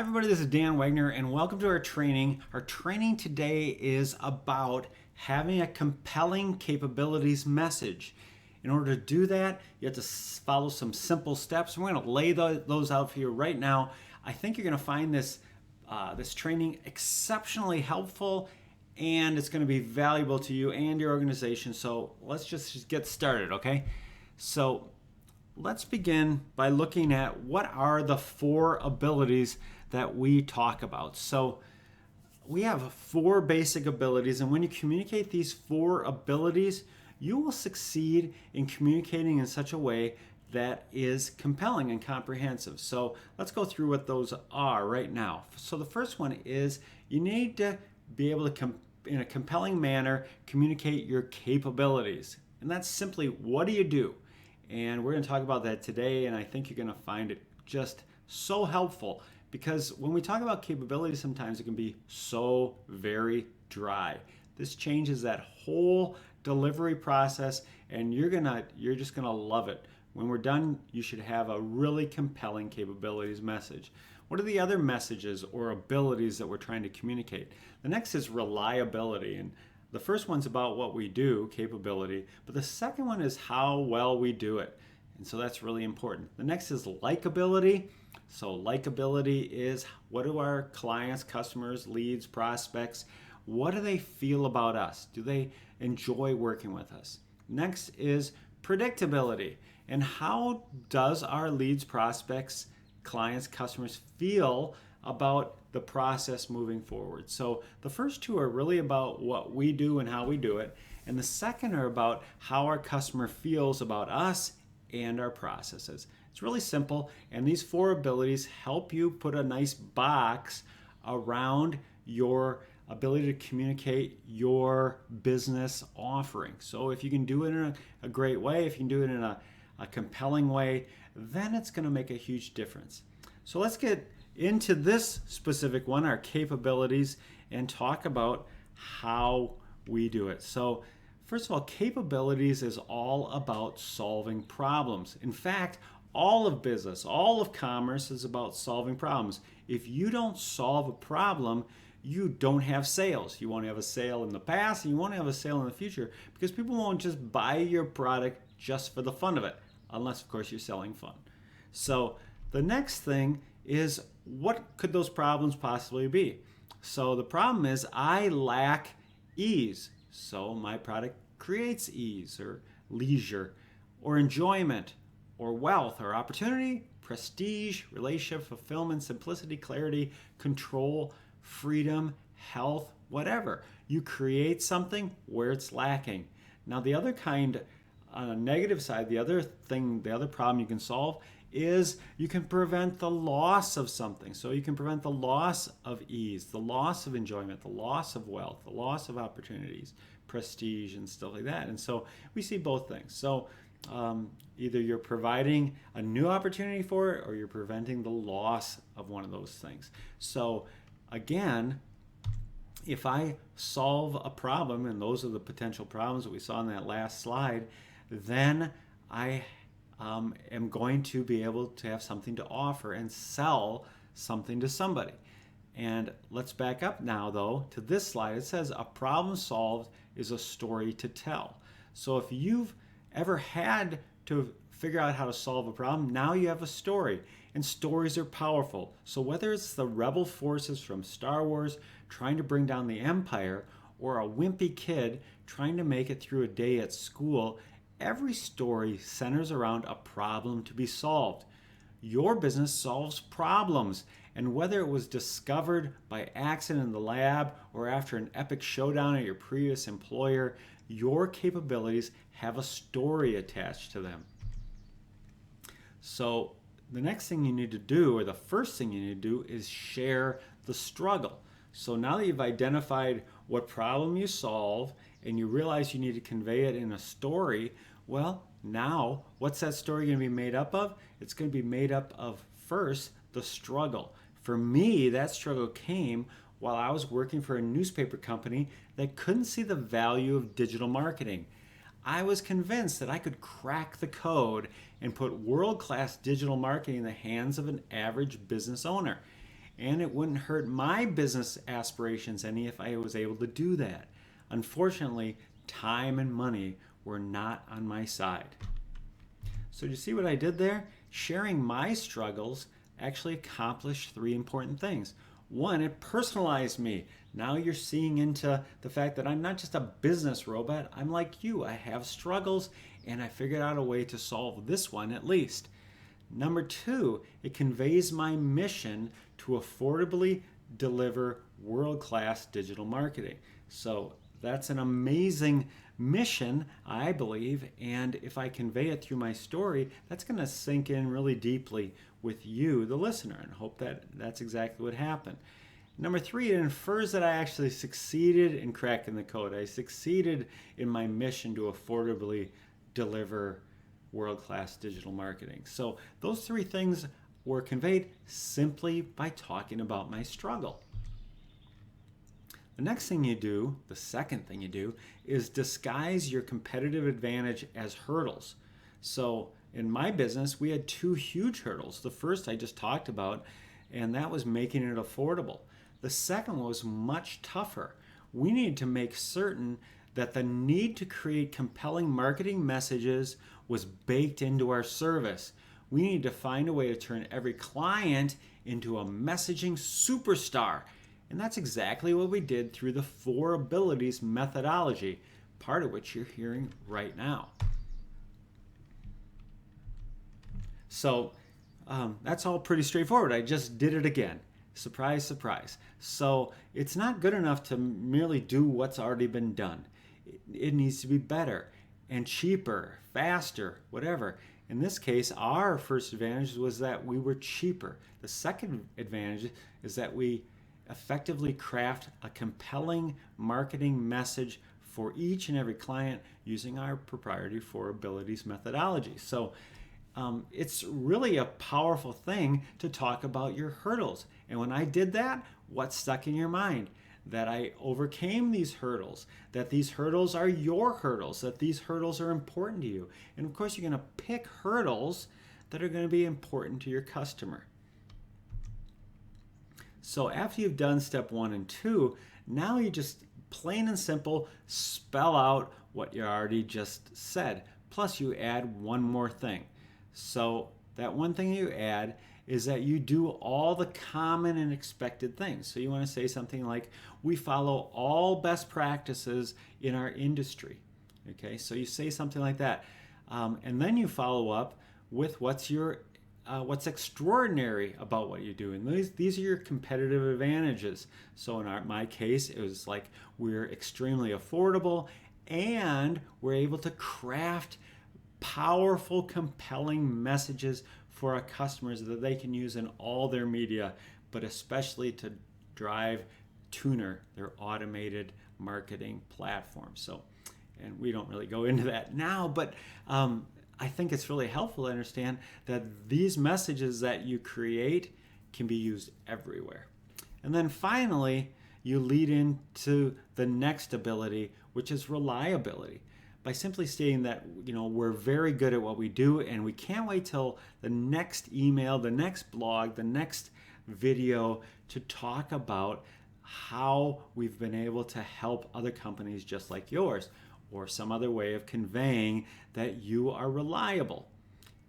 Everybody, this is Dan Wagner and welcome to our training. Our training today is about having a compelling capabilities message. In order to do that, you have to follow some simple steps. We're going to lay those out for you right now. I think you're going to find this training exceptionally helpful, and it's going to be valuable to you and your organization. So let's just get started, okay? So let's begin by looking at what are the 4 abilities that we talk about. So we have 4 basic abilities, and when you communicate these 4 abilities, you will succeed in communicating in such a way that is compelling and comprehensive. So let's go through what those are right now. So the first one is you need to be able to, in a compelling manner, communicate your capabilities. And that's simply, what do you do? And we're going to talk about that today, and I think you're going to find it just so helpful, because when we talk about capabilities, sometimes it can be so very dry. This changes that whole delivery process, and you're just going to love it. When we're done, you should have a really compelling capabilities message. What are the other messages or abilities that we're trying to communicate? The next is reliability, and the first one's about what we do, capability, but the second one is how well we do it. And so that's really important. The next is likability. So likability is, what do our clients, customers, leads, prospects, what do they feel about us? Do they enjoy working with us? Next is predictability. And how does our leads, prospects, clients, customers feel about the process moving forward? So the first 2 are really about what we do and how we do it. And the second are about how our customer feels about us and our processes. It's really simple. And these 4 abilities help you put a nice box around your ability to communicate your business offering. So if you can do it in a great way, if you can do it in a compelling way, then it's going to make a huge difference. So let's get into this specific one, our capabilities, and talk about how we do it. So first of all, capabilities is all about solving problems. In fact, all of business, all of commerce is about solving problems. If you don't solve a problem, you don't have sales. You won't have a sale in the past, and you won't have a sale in the future, because people won't just buy your product just for the fun of it, unless, of course, you're selling fun. So the next thing is, what could those problems possibly be? So the problem is, I lack ease. So my product creates ease or leisure or enjoyment or wealth or opportunity, prestige, relationship, fulfillment, simplicity, clarity, control, freedom, health, whatever. You create something where it's lacking. Now the other kind, on a negative side, the other problem you can solve is you can prevent the loss of something. So you can prevent the loss of ease, the loss of enjoyment, the loss of wealth, the loss of opportunities, prestige, and stuff like that. And so we see both things. So either you're providing a new opportunity for it, or you're preventing the loss of one of those things. So again, if I solve a problem, and those are the potential problems that we saw in that last slide, then I am going to be able to have something to offer and sell something to somebody. And let's back up now, though, to this slide. It says a problem solved is a story to tell. So if you've ever had to figure out how to solve a problem, now you have a story. And stories are powerful. So whether it's the rebel forces from Star Wars trying to bring down the Empire, or a wimpy kid trying to make it through a day at school, every story centers around a problem to be solved. Your business solves problems, and whether it was discovered by accident in the lab or after an epic showdown at your previous employer, your capabilities have a story attached to them. So the next thing you need to do, or the first thing you need to do, is share the struggle. So now that you've identified what problem you solve and you realize you need to convey it in a story, well, now what's that story going to be made up of? It's going to be made up of, first, the struggle. For me, that struggle came while I was working for a newspaper company that couldn't see the value of digital marketing. I was convinced that I could crack the code and put world-class digital marketing in the hands of an average business owner. and it wouldn't hurt my business aspirations any if I was able to do that. Unfortunately, time and money were not on my side. So do you see what I did there? Sharing my struggles actually accomplished three important things. One, it personalized me. Now you're seeing into the fact that I'm not just a business robot. I'm like you. I have struggles, and I figured out a way to solve this one at least. Number two, it conveys my mission to affordably deliver world-class digital marketing. So that's an amazing mission, I believe, and if I convey it through my story, that's going to sink in really deeply with you, the listener, and hope that that's exactly what happened. Number three, it infers that I actually succeeded in cracking the code. I succeeded in my mission to affordably deliver world-class digital marketing. So those three things were conveyed simply by talking about my struggle. The next thing you do, the second thing you do, is disguise your competitive advantage as hurdles. So in my business, we had two huge hurdles. The first I just talked about, and that was making it affordable. The second was much tougher. We needed to make certain that the need to create compelling marketing messages was baked into our service. We needed to find a way to turn every client into a messaging superstar. And that's exactly what we did through the 4 abilities methodology, part of which you're hearing right now. So that's all pretty straightforward. I just did it again. Surprise, surprise. So it's not good enough to merely do what's already been done. It needs to be better and cheaper, faster, whatever. In this case, our first advantage was that we were cheaper. The second advantage is that we effectively craft a compelling marketing message for each and every client using our proprietary 4 abilities methodology. So it's really a powerful thing to talk about your hurdles. And when I did that, what stuck in your mind? That I overcame these hurdles, that these hurdles are your hurdles, that these hurdles are important to you. And of course, you're going to pick hurdles that are going to be important to your customer. So after you've done step 1 and 2, now you just plain and simple spell out what you already just said. Plus you add one more thing. So that one thing you add is that you do all the common and expected things. So you want to say something like, we follow all best practices in our industry. Okay, so you say something like that. And then you follow up with what's extraordinary about what you do. And these are your competitive advantages. So in my case, it was like we're extremely affordable and we're able to craft powerful, compelling messages for our customers that they can use in all their media, but especially to drive Tuner, their automated marketing platform. So, and we don't really go into that now, but I think it's really helpful to understand that these messages that you create can be used everywhere. And then finally, you lead into the next ability, which is reliability, by simply stating that we're very good at what we do and we can't wait till the next email, the next blog, the next video to talk about how we've been able to help other companies just like yours, or some other way of conveying that you are reliable.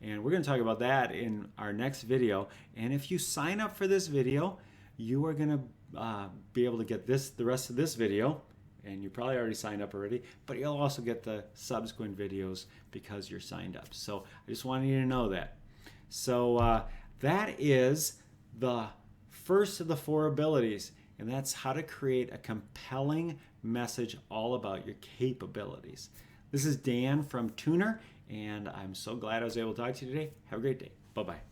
And we're going to talk about that in our next video. And if you sign up for this video, you are going to be able to get the rest of this video. And you probably already signed up already, but you'll also get the subsequent videos because you're signed up. So I just wanted you to know that. So that is the first of the 4 abilities, and that's how to create a compelling message all about your capabilities. This is Dan from Tuner, and I'm so glad I was able to talk to you today. Have a great day. Bye-bye.